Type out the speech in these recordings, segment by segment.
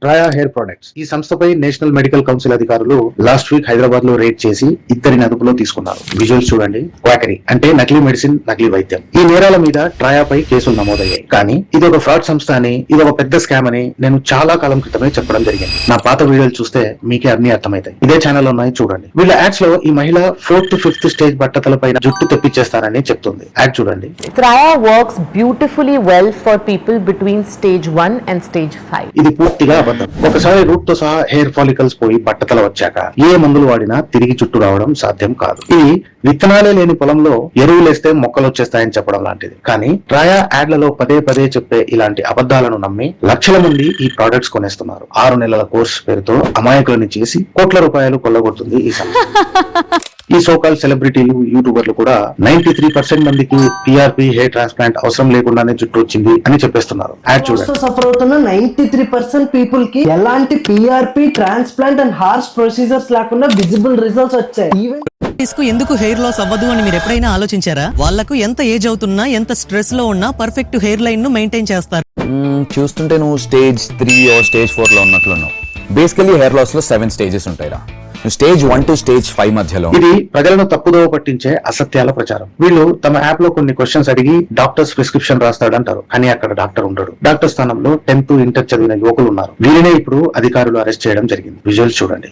ట్రయా hair products. ఈ సంస్థపై national medical council అధికారులు లాస్ట్ వీక్ హైదరాబాద్ లో రేడ్ చేసి ఇద్దరిని అదుపులో తీసుకున్నారు. విజువల్స్ చూడండి. క్వాకరీ అంటే నకిలీ మెడిసిన్, నకిలీ వైద్యం. ఈ నేరాల మీద ట్రయాపై కేసులు నమోదయ్యాయి. కానీ ఇది ఒక ఫ్రాడ్ సంస్థ అని, ఇది ఒక పెద్ద స్కామ్ అని నేను చాలా కాలం క్రితమే చెప్పడం జరిగింది. నా పాత వీడియోలు చూస్తే మీకే అన్ని అర్థమవుతాయి. ఇదే ఛానల్ ఉన్నాయి చూడండి. వీళ్ళ యాడ్స్ లో ఈ మహిళ 4th to 5th స్టేజ్ బట్టతల పైన జుట్టు తెప్పించేస్తారని చెప్తుంది. యాడ్ చూడండి. Traya works beautifully well for people between stage 1 and stage 5. ఇది పూర్తిగా అబద్ధం. ఒకసారి రూట్ తో సహా హెయిర్ ఫాలికల్స్ పోయి బట్టతల వచ్చాక ఏ మందులు వాడినా తిరిగి జుట్టు రావడం సాధ్యం కాదు. ఇది విత్తనాలే లేని పొలంలో ఎరువులేస్తే మొక్కలు వచ్చేస్తాయని చెప్పడం లాంటిది. కానీ ట్రయా యాడ్లలో పదే పదే చెప్పే ఇలాంటి అబద్ధాలను నమ్మి లక్షల మంది ఈ ప్రొడక్ట్స్ కొనేస్తున్నారు. 6 నెలల కోర్స్ పేరుతో అమాయకులను చేసి కోట్ల రూపాయలు కొల్లగొడుతుంది ఈ సంస్థ. ఈ సోకాల్ సెలబ్రిటీలు, యూట్యూబర్లు కూడా 93% మందికి పిఆర్పి హెయిర్ ట్రాన్స్ప్లాంట్ అవసరం లేకుండానే జుట్టు వచ్చింది అని చెప్పేస్తున్నారు. యాడ్ చూడండి. సఫర్ అవుతున్న 93% పీపుల్ కి ఎలాంటి PRP transplant and harsh procedures లేకుండా విజిబుల్ రిజల్ట్స్ వచ్చాయి. ఎందుకు హెయిర్ లాస్ అవ్వదు అని మీరు ఎప్పుడైనా ఆలోచించారా? వాళ్లకు ఎంత ఏజ్ అవుతున్నా, ఎంత స్ట్రెస్ లో ఉన్నా పర్ఫెక్ట్ హెయిర్ లైన్ ను మెయింటైన్ చేస్తారు. చూస్తుంటే నువ్వు స్టేజ్ 3 or స్టేజ్ 4 లో ఉన్నట్లున్నావు. బేసికలీ హెయిర్ లాస్ లో 7 స్టేజెస్ ఉంటాయిరా. స్టేజ్ 1 to స్టేజ్ 5 మధ్యలో. ఇది ప్రజలను తప్పుదోవ పట్టించే అసత్యాల ప్రచారం. వీళ్ళు తమ యాప్ లో కొన్ని క్వశ్చన్స్ అడిగి డాక్టర్స్ ప్రిస్క్రిప్షన్ రాస్తాడంటారు. కానీ అక్కడ డాక్టర్ ఉండడు. డాక్టర్ స్థానంలో 10th, ఇంటర్ చదివిన యువకులు ఉన్నారు. వీరినే ఇప్పుడు అధికారులు అరెస్ట్ చేయడం జరిగింది. విజువల్స్ చూడండి.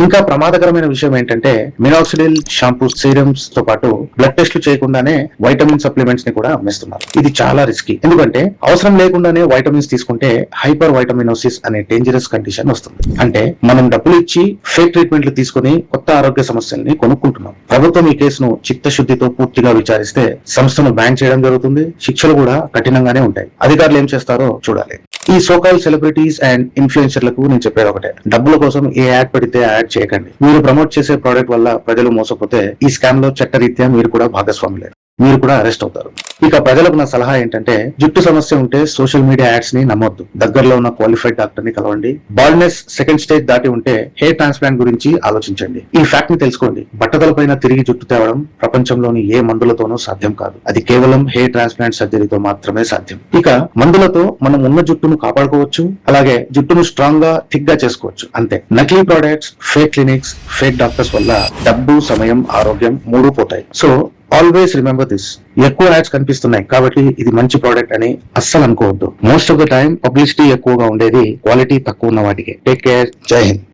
ఇంకా ప్రమాదకరమైన విషయం ఏంటంటే మినాక్సిడిల్ షాంపూ, సీరమ్స్ తో పాటు బ్లడ్ టెస్ట్లు చేయకుండానే వైటమిన్ సప్లిమెంట్స్ ని కూడా అమ్మేస్తున్నారు. ఇది చాలా రిస్కీ. ఎందుకంటే అవసరం లేకుండానే వైటమిన్స్ తీసుకుంటే హైపర్ వైటమినోసిస్ అనే డేంజరస్ కండిషన్ వస్తుంది. అంటే మనం డబ్బులు ఇచ్చి ఫేక్ ట్రీట్మెంట్లు తీసుకుని కొత్త ఆరోగ్య సమస్యల్ని కొనుక్కుంటున్నాం. ప్రభుత్వం ఈ కేసును చిత్తశుద్ధితో పూర్తిగా విచారిస్తే సంస్థను బ్యాన్ చేయడం జరుగుతుంది. శిక్షలు కూడా కఠినంగానే ఉంటాయి. అధికారులు ఏం చేస్తారో చూడాలి. ఈ సోకాల్ సెలబ్రిటీస్ అండ్ ఇన్ఫ్లుయెన్సర్లకు నేను చెప్పేది ఒకటే, డబ్బుల కోసం ఏ యాడ్ పడితే ఆ యాడ్ చేయకండి. మీరు ప్రమోట్ చేసే ప్రోడక్ట్ వల్ల ప్రజలు మోసపోతే ఈ స్కామ్ లో చట్టరీత్యా మీరు కూడా భాగస్వాములే. మీరు కూడా అరెస్ట్ అవుతారు. ఇక ప్రజలకు నా సలహా ఏంటంటే, జుట్టు సమస్య ఉంటే సోషల్ మీడియా యాడ్స్ ని నమ్మొద్దు. దగ్గరలో ఉన్న క్వాలిఫైడ్ డాక్టర్ ని కలవండి. బాల్డ్నెస్ 2nd స్టేజ్ దాటి ఉంటే హెయిర్ ట్రాన్స్ప్లాంట్ గురించి ఆలోచించండి. ఈ ఫ్యాక్ట్ ని తెలుసుకోండి. బట్టతల పైన తిరిగి జుట్టు తేవడం ప్రపంచంలోని ఏ మందులతోనూ సాధ్యం కాదు. అది కేవలం హెయిర్ ట్రాన్స్ప్లాంట్ సర్జరీతో మాత్రమే సాధ్యం. ఇక మందులతో మనం ఉన్న జుట్టును కాపాడుకోవచ్చు, అలాగే జుట్టును స్ట్రాంగ్ గా, థిక్ గా చేసుకోవచ్చు. అంతే. నకిలీ products, fake clinics, fake doctors వల్ల డబ్బు, సమయం, ఆరోగ్యం 3 పోతాయి. So always remember this. ఎక్కువ యాడ్స్ కనిపిస్తున్నాయి కాబట్టి ఇది మంచి ప్రోడక్ట్ అని అస్సలు అనుకోవద్దు. Most of the time publicity ఎక్కువగా ఉండేది క్వాలిటీ తక్కువ ఉన్న వాటికి. Take care. జై హింద్.